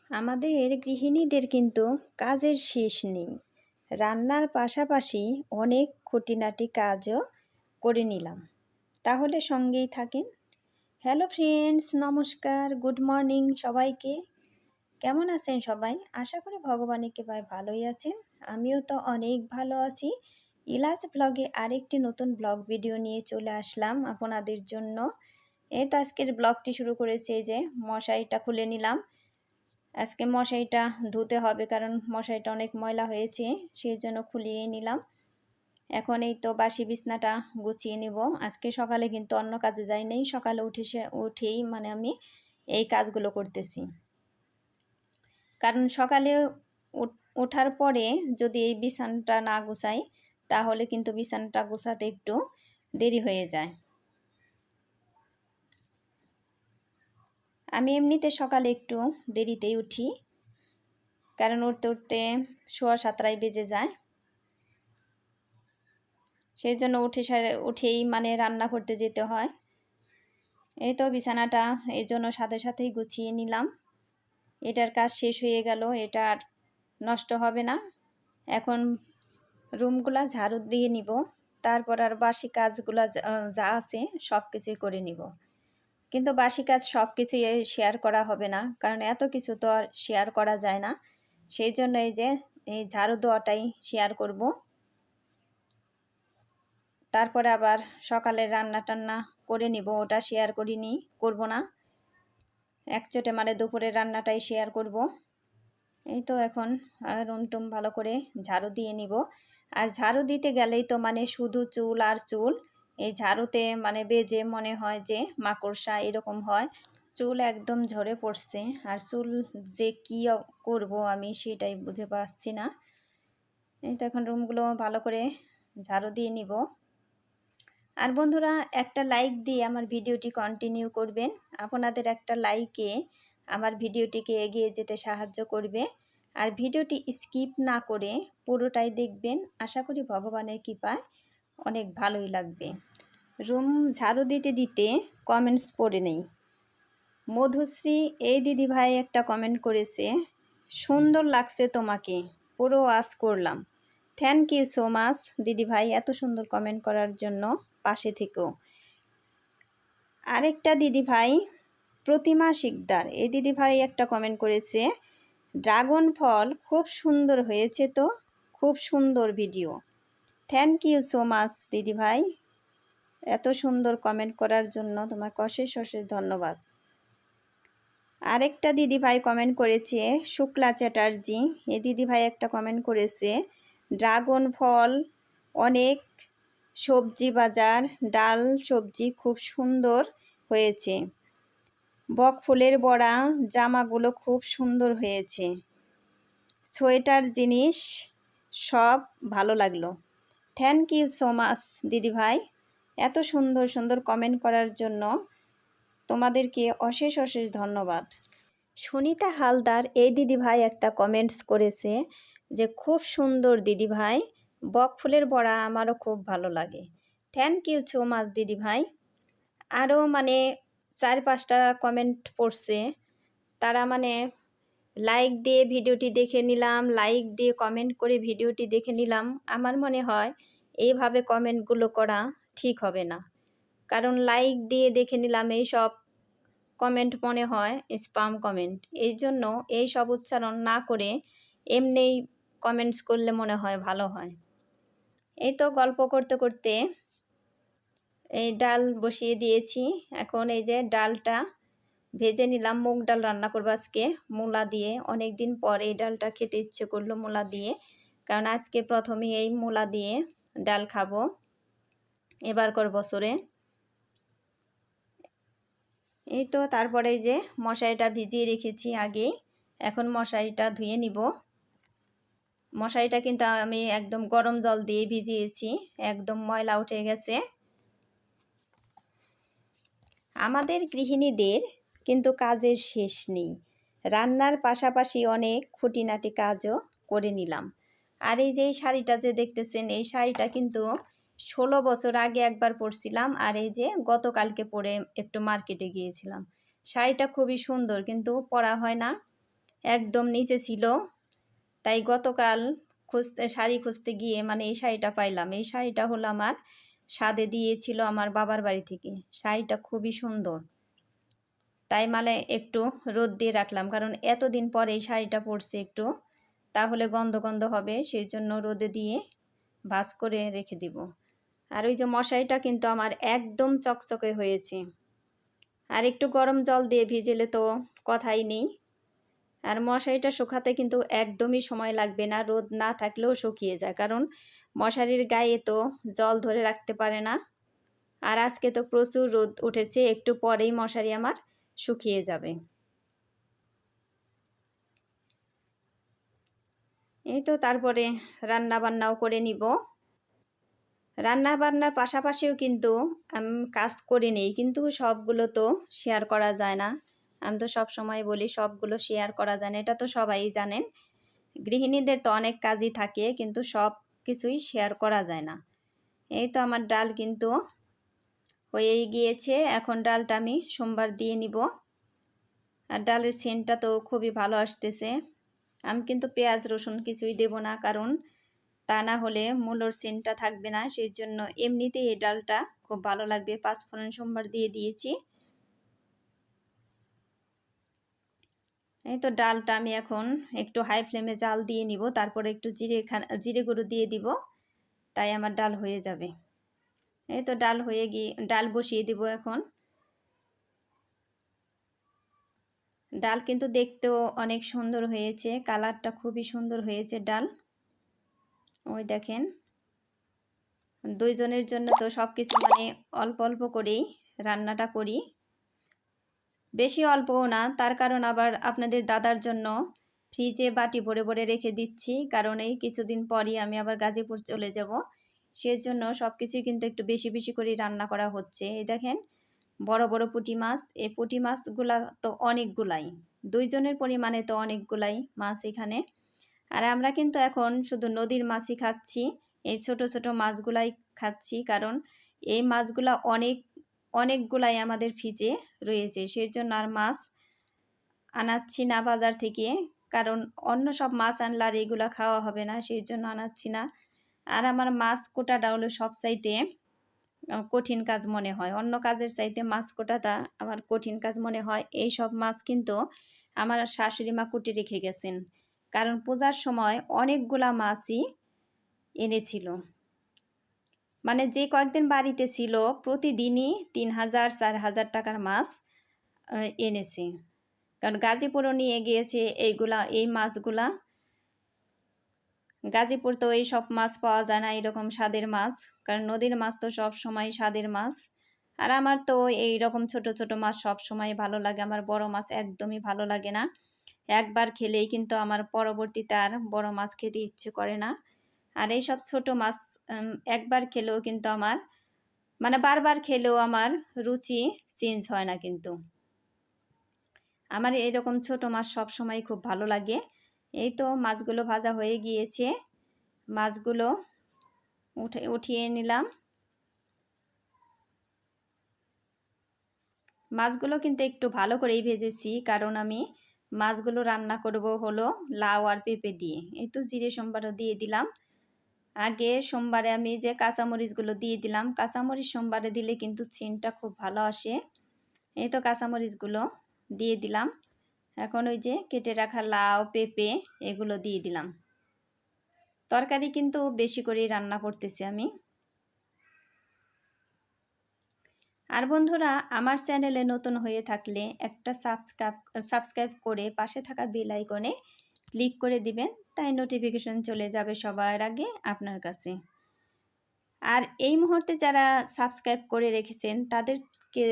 আমাদের গৃহিণীদের কিন্তু কাজের শেষ নেই। রান্নার পাশাপাশি অনেক খুঁটিনাটি কাজও করে নিলাম। তাহলে সঙ্গেই থাকেন। হ্যালো ফ্রেন্ডস, নমস্কার, গুড মর্নিং সবাইকে। কেমন আছেন সবাই? আশা করি ভগবানের কৃপায় ভালোই আছেন। আমিও তো অনেক ভালো আছি। ইলাস ব্লগে আরেকটি নতুন ব্লগ ভিডিও নিয়ে চলে আসলাম আপনাদের জন্য। এই তো আজকের ব্লগটি শুরু করেছে, যে মশারিটা খুলে নিলাম। আজকে মশারিটা ধুতে হবে, কারণ মশারিটা অনেক ময়লা হয়েছে, সেই জন্য খুলিয়ে নিলাম। এখন এই তো বাসি বিছনাটা গুছিয়ে নিব। আজকে সকালে কিন্তু অন্য কাজে যাই নাই, সকালে উঠেই আমি এই কাজগুলো করতেছি। কারণ সকালে ওঠার পরে যদি এই বিছানাটা না গুছাই, তাহলে কিন্তু বিছানাটা গুছাতে একটু দেরি হয়ে যায়। আমি এমনিতে সকালে একটু দেরিতেই উঠি, কারণ উঠতে উঠতে 6:15 বেজে যায়। সেই জন্য উঠেই রান্না করতে যেতে হয়। এই তো বিছানাটা এই জন্য সাথে সাথেই গুছিয়ে নিলাম। এটার কাজ শেষ হয়ে গেল, এটা আর নষ্ট হবে না। এখন রুমগুলা ঝাড়ু দিয়ে নিব, তারপর আর বাসি কাজগুলা যা আছে সব কিছুই করে নিব। কিন্তু বাসি কাজ সব কিছুই শেয়ার করা হবে না, কারণ এত কিছু তো আর শেয়ার করা যায় না। সেই জন্য এই ঝাড়ু দেওয়াটাই শেয়ার করব। তারপরে আবার সকালে রান্না টান্না করে নিব, ওটা শেয়ার করব না। একচোটে দুপুরের রান্নাটাই শেয়ার করব। এই তো এখন রুম টুম ভালো করে ঝাড়ু দিয়ে নিব। আর ঝাড়ু দিতে গেলেই তো শুধু চুল আর চুল। এই ঝাড়ুতে বেজে মনে হয় যে মাকড়সা এরকম হয়। চুল একদম ঝরে পড়ছে, আর চুল যে কি করব আমি সেটাই বুঝে পাচ্ছি না। এই তো এখন রুমগুলো ভালো করে ঝাড়ু দিয়ে নিব। আর বন্ধুরা, একটা লাইক দিয়ে আমার ভিডিওটি কন্টিনিউ করবেন। আপনাদের একটা লাইকে আমার ভিডিওটিকে এগিয়ে যেতে সাহায্য করবে। আর ভিডিওটি স্কিপ না করে পুরোটাই দেখবেন। আশা করি ভগবানের কৃপায় অনেক ভালোই লাগবে। রুম ঝাড়ু দিতে দিতে কমেন্টস পড়ে নেই। মধুশ্রী এই দিদিভাই একটা কমেন্ট করেছে, সুন্দর লাগছে তোমাকে, পুরো ওয়াশ করলাম। থ্যাংক ইউ সো মাচ দিদিভাই, এত সুন্দর কমেন্ট করার জন্য। পাশে থেকেও আরেকটা দিদিভাই, প্রতিমা শিকদার, এই দিদিভাই একটা কমেন্ট করেছে, ড্রাগন ফল খুব সুন্দর হয়েছে, তো খুব সুন্দর video. Thank you so much দিদিভাই, এত সুন্দর কমেন্ট করার জন্য তোমাকে অশেষ অশেষ ধন্যবাদ। আরেকটা দিদিভাই কমেন্ট করেছে, শুক্লা চ্যাটার্জি, এই দিদিভাই একটা কমেন্ট করেছে, ড্রাগন ফল অনেক সবজি বাজার, ডাল সবজি খুব সুন্দর হয়েছে। বক ফুলের বড়া, জামাগুলো খুব সুন্দর হয়েছে। সোয়েটার জিনিস সব ভালো লাগলো। থ্যাংক ইউ সো মাচ দিদিভাই, এত সুন্দর সুন্দর কমেন্ট করার জন্য তোমাদেরকে অশেষ অশেষ ধন্যবাদ। সুনিতা হালদার এই দিদিভাই একটা কমেন্টস করেছে যে, খুব সুন্দর দিদিভাই, বক ফুলের বড়া আমারও খুব ভালো লাগে। থ্যাংক ইউ সো মাচ দিদিভাই। আরও 4-5টা কমেন্ট পড়ছে, তারা লাইক দিয়ে ভিডিওটি দেখে নিলাম, লাইক দিয়ে কমেন্ট করে ভিডিওটি দেখে নিলাম। আমার মনে হয় এইভাবে কমেন্টগুলো করা ঠিক হবে না, কারণ লাইক দিয়ে দেখে নিলাম এই সব কমেন্ট মনে হয় স্প্যাম কমেন্ট। এই জন্য এই সব উচ্চারণ না করে এমনিই কমেন্টস করলে মনে হয় ভালো হয়। এই তো গল্প করতে করতে এই ডাল বসিয়ে দিয়েছি। এখন এই যে ডালটা ভেজে নিলাম, মুগ ডাল রান্না করবো আজকে মূলা দিয়ে। অনেক দিন পর এই ডালটা খেতে ইচ্ছে করলো মূলা দিয়ে, কারণ আজকে প্রথমেই এই মূলা দিয়ে ডাল খাবো এবারকার বছরে। এই তো তারপরে এই যে মশারিটা ভিজিয়ে রেখেছি আগেই, এখন মশারিটা ধুয়ে নিব। মশারিটা কিন্তু আমি একদম গরম জল দিয়ে ভিজিয়েছি, একদম ময়লা উঠে গেছে। আমাদের গৃহিণীদের কিন্তু কাজের শেষ নেই। রান্নার পাশাপাশি অনেক খুঁটিনাটি কাজও করে নিলাম। আর এই যে শাড়িটা যে দেখতেছেন, এই শাড়িটা কিন্তু 16 বছর আগে একবার পরছিলাম, আর এই যে গতকালকে পরে একটু মার্কেটে গিয়েছিলাম। শাড়িটা খুবই সুন্দর, কিন্তু পরা হয় না। একদম নিচে ছিল। তাই গতকাল শাড়ি খুঁজতে গিয়ে মানে এই শাড়িটা পাইলাম। এই শাড়িটা হলো আমার সাদে দিয়েছিল আমার বাবার বাড়ি থেকে। শাড়িটা খুবই সুন্দর। তাই মানে একটু রোদ দিয়ে রাখলাম, কারণ এতদিন পরে এই শাড়িটা পরছে, একটু তাহলে গন্ধ গন্ধ হবে, সেই জন্য রোদে দিয়ে ভাঁজ করে রেখে দিব। আর ওই যে মশারিটা কিন্তু আমার একদম চকচকে হয়েছে। আর একটু গরম জল দিয়ে ভিজেলে তো কথাই নেই। আর মশারিটা শুকাতে কিন্তু একদমই সময় লাগবে না, রোদ না থাকলেও শুকিয়ে যায়, কারণ মশারির গায়ে তো জল ধরে রাখতে পারে না। আর আজকে তো প্রচুর রোদ উঠেছে, একটু পরেই মশারি আমার শুকিয়ে যাবে। এই তো তারপরে রান্না বান্নাও করে নিব। রান্না বান্নার পাশাপাশিও কিন্তু আমি কাজ করে নেই, কিন্তু সবগুলো তো শেয়ার করা যায় না। আমি তো সব সময় বলি সবগুলো শেয়ার করা যায় না, এটা তো সবাই জানেন। গৃহিণীদের তো অনেক কাজই থাকে, কিন্তু সব কিছুই শেয়ার করা যায় না। এই তো আমার ডাল কিন্তু হয়েই গিয়েছে। এখন ডালটা আমি সোমবার দিয়ে নিব। আর ডালের সেন্টটা তো খুবই ভালো আসতেছে। আমি কিন্তু পেঁয়াজ রসুন কিছুই দেব না, কারণ তা না হলে মূলোর সেন্টটা থাকবে না। সেই জন্য এমনিতেই এই ডালটা খুব ভালো লাগবে। পাঁচফোড়ন সোমবার দিয়ে দিয়েছি। এই তো ডালটা আমি এখন একটু হাই ফ্লেমে জাল দিয়ে নিব, তারপরে একটু জিরে গুঁড়ো দিয়ে দিব, তাই আমার ডাল হয়ে যাবে। এই তো ডাল বসিয়ে দিব এখন। ডাল কিন্তু দেখতেও অনেক সুন্দর হয়েছে, কালারটা খুবই সুন্দর হয়েছে ডাল। ওই দেখেন, দুইজনের জন্য তো সব কিছু মানে অল্প অল্প করেই রান্নাটা করি, বেশি অল্পও না। তার কারণ আবার আপনাদের দাদার জন্য ফ্রিজে বাটি ভরে ভরে রেখে দিচ্ছি, কারণ এই কিছুদিন পরই আমি আবার গাজীপুর চলে যাব। সেজন্য সব কিছুই কিন্তু একটু বেশি বেশি করে রান্না করা হচ্ছে। এই দেখেন বড় বড় পুঁটি মাছ, এই পুঁটি মাছগুলা তো অনেকগুলাই, দুইজনের পরিমাণে তো অনেকগুলাই মাছ এখানে। আর আমরা কিন্তু এখন শুধু নদীর মাছই খাচ্ছি, এই ছোট ছোট মাছগুলাই খাচ্ছি, কারণ এই মাছগুলা অনেকগুলাই আমাদের ফ্রিজে রয়েছে। সেই জন্য আর মাছ আনাচ্ছি না বাজার থেকে, কারণ অন্য সব মাছ আনলে আর এগুলা খাওয়া হবে না, সেই জন্য আনাচ্ছি না। আর আমার মাছ কোটাটা হলো সবচাইতে কঠিন কাজ মনে হয়, অন্য কাজের চাইতে মাছ কোটাটা আমার কঠিন কাজ মনে হয়। এই সব মাছ কিন্তু আমার শাশুড়ি মা কুটে রেখে গেছেন, কারণ পূজার সময় অনেকগুলা মাছই এনেছিল। মানে যে কয়েকদিন বাড়িতে ছিল প্রতিদিনই 3000 4000 টাকার মাছ এনেছে, কারণ গাজীপুরও নিয়ে গিয়েছে এই মাছগুলা। গাজীপুর তো এই সব মাছ পাওয়া যায় না এরকম স্বাদের মাছ, কারণ নদীর মাছ তো সব সময় স্বাদের মাছ। আর আমার তো এই রকম ছোট ছোট মাছ সব সময় ভালো লাগে, আমার বড় মাছ একদমই ভালো লাগে না। একবার খেলেই কিন্তু আমার পরবর্তীতে আর বড় মাছ খেতে ইচ্ছে করে না। আর এই সব ছোট মাছ একবার খেলেও কিন্তু আমার মানে বারবার খেলেও আমার রুচি চেঞ্জ হয় না। কিন্তু আমার এরকম ছোট মাছ সব সময় খুব ভালো লাগে। এই তো মাছগুলো ভাজা হয়ে গিয়েছে, মাছগুলো উঠিয়ে নিলাম। মাছগুলো কিন্তু একটু ভালো করেই ভেজেছি, কারণ আমি মাছগুলো রান্না করব হলো লাউ আর পেঁপে দিয়ে। এই তো জিরে সোমবারও দিয়ে দিলাম। আগে সোমবারে আমি যে কাঁচামরিচগুলো দিয়ে দিলাম, কাঁচামরিচ সোমবারে দিলে কিন্তু সেন্টটা খুব ভালো আসে। এই তো কাঁচামরিচগুলো দিয়ে দিলাম। এখন ওই যে কেটে রাখা লাউ পেঁপে এগুলো দিয়ে দিলাম। তরকারি কিন্তু বেশি করেই রান্না করতেছি আমি। আর বন্ধুরা, আমার চ্যানেলে নতুন হয়ে থাকলে একটা সাবস্ক্রাইব করে পাশে থাকা বেল আইকনে ক্লিক করে দিবেন, তাই নোটিফিকেশন চলে যাবে সবার আগে আপনার কাছে। আর এই মুহূর্তে যারা সাবস্ক্রাইব করে রেখেছেন তাদেরকে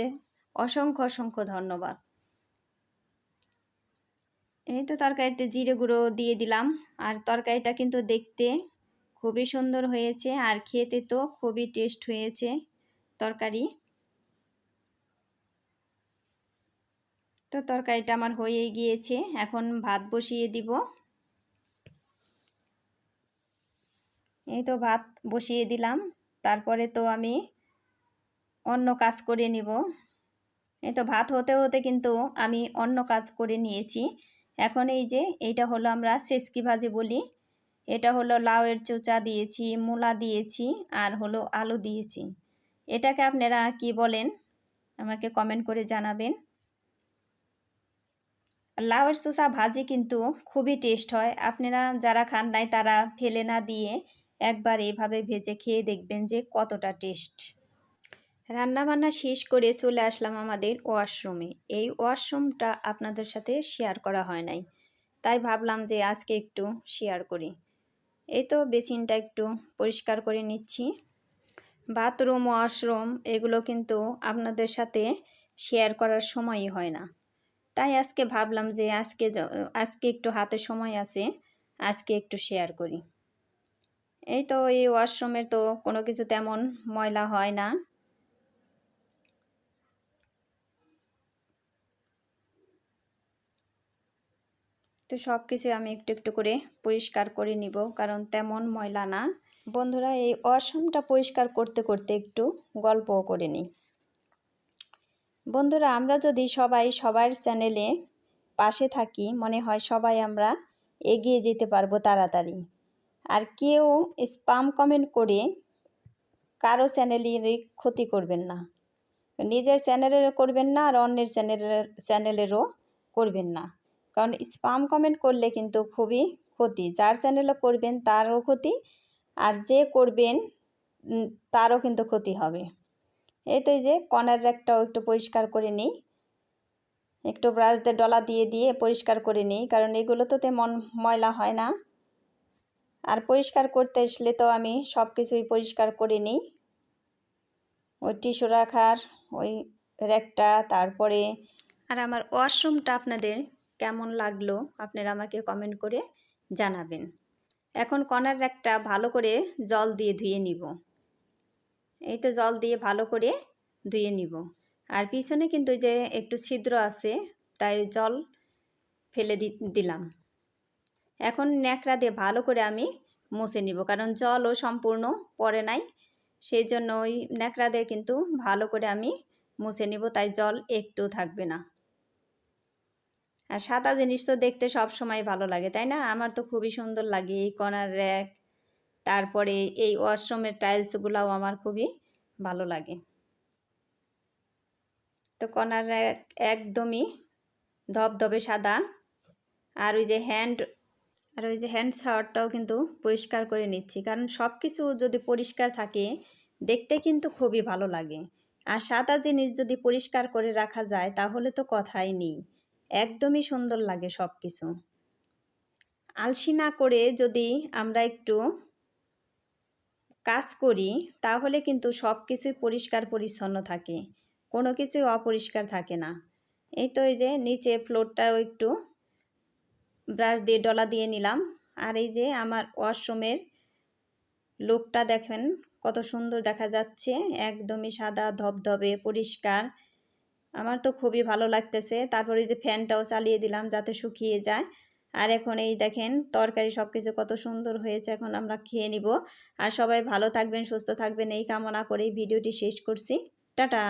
অসংখ্য অসংখ্য ধন্যবাদ। এই তো তরকারিতে জিরে গুঁড়ো দিয়ে দিলাম। আর তরকারিটা কিন্তু দেখতে খুবই সুন্দর হয়েছে, আর খেতে তো খুবই টেস্ট হয়েছে তরকারি। তো তরকারিটা আমার হয়ে গিয়েছে, এখন ভাত বসিয়ে দিব। এই তো ভাত বসিয়ে দিলাম, তারপরে তো আমি অন্য কাজ করে নিব। এই তো ভাত হতে হতে কিন্তু আমি অন্য কাজ করে নিয়েছি। এখন এই যে এইটা হলো আমরা সেচকি ভাজি বলি, এটা হলো লাউয়ের চোচা দিয়েছি, মূলা দিয়েছি, আর হলো আলু দিয়েছি। এটাকে আপনারা কি বলেন আমাকে কমেন্ট করে জানাবেন। লাউয়ের চোচা ভাজি কিন্তু খুবই টেস্ট হয়। আপনারা যারা খান নাই তারা ফেলে না দিয়ে একবার এইভাবে ভেজে খেয়ে দেখবেন যে কতটা টেস্ট। রান্নাবান্না শেষ করে চলে আসলাম আমাদের ওয়াশরুমে। এই ওয়াশরুমটা আপনাদের সাথে শেয়ার করা হয় নাই, তাই ভাবলাম যে আজকে একটু শেয়ার করি। এই তো বেসিনটা একটু পরিষ্কার করে নিচ্ছি। বাথরুম, ওয়াশরুম এগুলো কিন্তু আপনাদের সাথে শেয়ার করার সময়ই হয় না, তাই আজকে ভাবলাম যে আজকে একটু হাতে সময় আছে, আজকে একটু শেয়ার করি। এই তো এই ওয়াশরুমের তো কোনো কিছু তেমন ময়লা হয় না। তো সব কিছু আমি একটু একটু করে পরিষ্কার করে নিব, কারণ তেমন ময়লা না। বন্ধুরা, এই ওয়াশরুমটা পরিষ্কার করতে করতে একটু গল্পও করে নিই। বন্ধুরা, আমরা যদি সবাই সবার চ্যানেলে পাশে থাকি, মনে হয় সবাই আমরা এগিয়ে যেতে পারবো তাড়াতাড়ি। আর কেউ স্প্যাম কমেন্ট করে কারো চ্যানেলের ক্ষতি করবেন না, নিজের চ্যানেলেরও করবেন না, আর অন্যের চ্যানেলেরও করবেন না। কারণ স্প্যাম কমেন্ট করলে কিন্তু খুবই ক্ষতি, যার চ্যানেলে করবেন তারও ক্ষতি, আর যে করবেন তারও কিন্তু ক্ষতি হবে। এই তো এই যে কর্নার র্যাকটাও একটু পরিষ্কার করে নিই, একটু ব্রাশ দিয়ে ডলা দিয়ে দিয়ে পরিষ্কার করে নিই, কারণ এগুলো তো তেমন ময়লা হয় না। আর পরিষ্কার করতে আসলে তো আমি সব কিছুই পরিষ্কার করে নিই। ওই টিস্যু রাখার ওই র্যাকটা, তারপরে আর আমার ওয়াশরুমটা আপনাদের কেমন লাগলো আপনারা আমাকে কমেন্ট করে জানাবেন। এখন কর্নার র্যাকটা ভালো করে জল দিয়ে ধুয়ে নিব। এই তো জল দিয়ে ভালো করে ধুয়ে নিব। আর পিছনে কিন্তু যে একটু ছিদ্র আছে, তাই জল ফেলে দিলাম। এখন ন্যাকড়া দিয়ে ভালো করে আমি মুছে নিব, কারণ জলও সম্পূর্ণ পড়ে নাই, সেই জন্য ওই ন্যাকড়া দিয়ে কিন্তু ভালো করে আমি মুছে নিব, তাই জল একটু থাকবে না। আর সাদা জিনিস তো দেখতে সব সময় ভালো লাগে, তাই না? আমার তো খুবই সুন্দর লাগে এই কর্নার র্যাক, তারপরে এই ওয়াশরুমের টাইলসগুলোও আমার খুবই ভালো লাগে। তো কর্নার র্যাক একদমই ধবধবে সাদা। আর ওই যে হ্যান্ড শাওয়ারটাও কিন্তু পরিষ্কার করে নিচ্ছি, কারণ সব কিছু যদি পরিষ্কার থাকে দেখতে কিন্তু খুবই ভালো লাগে। আর সাদা জিনিস যদি পরিষ্কার করে রাখা যায় তাহলে তো কথাই নেই, একদমই সুন্দর লাগে সব কিছু। আলসি না করে যদি আমরা একটু কাজ করি তাহলে কিন্তু সব কিছুই পরিষ্কার পরিচ্ছন্ন থাকে, কোনো কিছুই অপরিষ্কার থাকে না। এই তো এই যে নিচে ফ্লোরটাও একটু ব্রাশ দিয়ে ডলা দিয়ে নিলাম। আর এই যে আমার ওয়াশরুমের লুকটা দেখেন কত সুন্দর দেখা যাচ্ছে, একদমই সাদা ধবধবে পরিষ্কার, আমার তো খুবই ভালো লাগতেছে। তারপরে এই যে ফ্যানটাও চালিয়ে দিলাম যাতে শুকিয়ে যায়। আর এখন এই দেখেন তরকারি সব কিছু কত সুন্দর হয়েছে, এখন আমরা খেয়ে নিব। আর সবাই ভালো থাকবেন, সুস্থ থাকবেন এই কামনা করেই ভিডিওটি শেষ করছি। টাটা।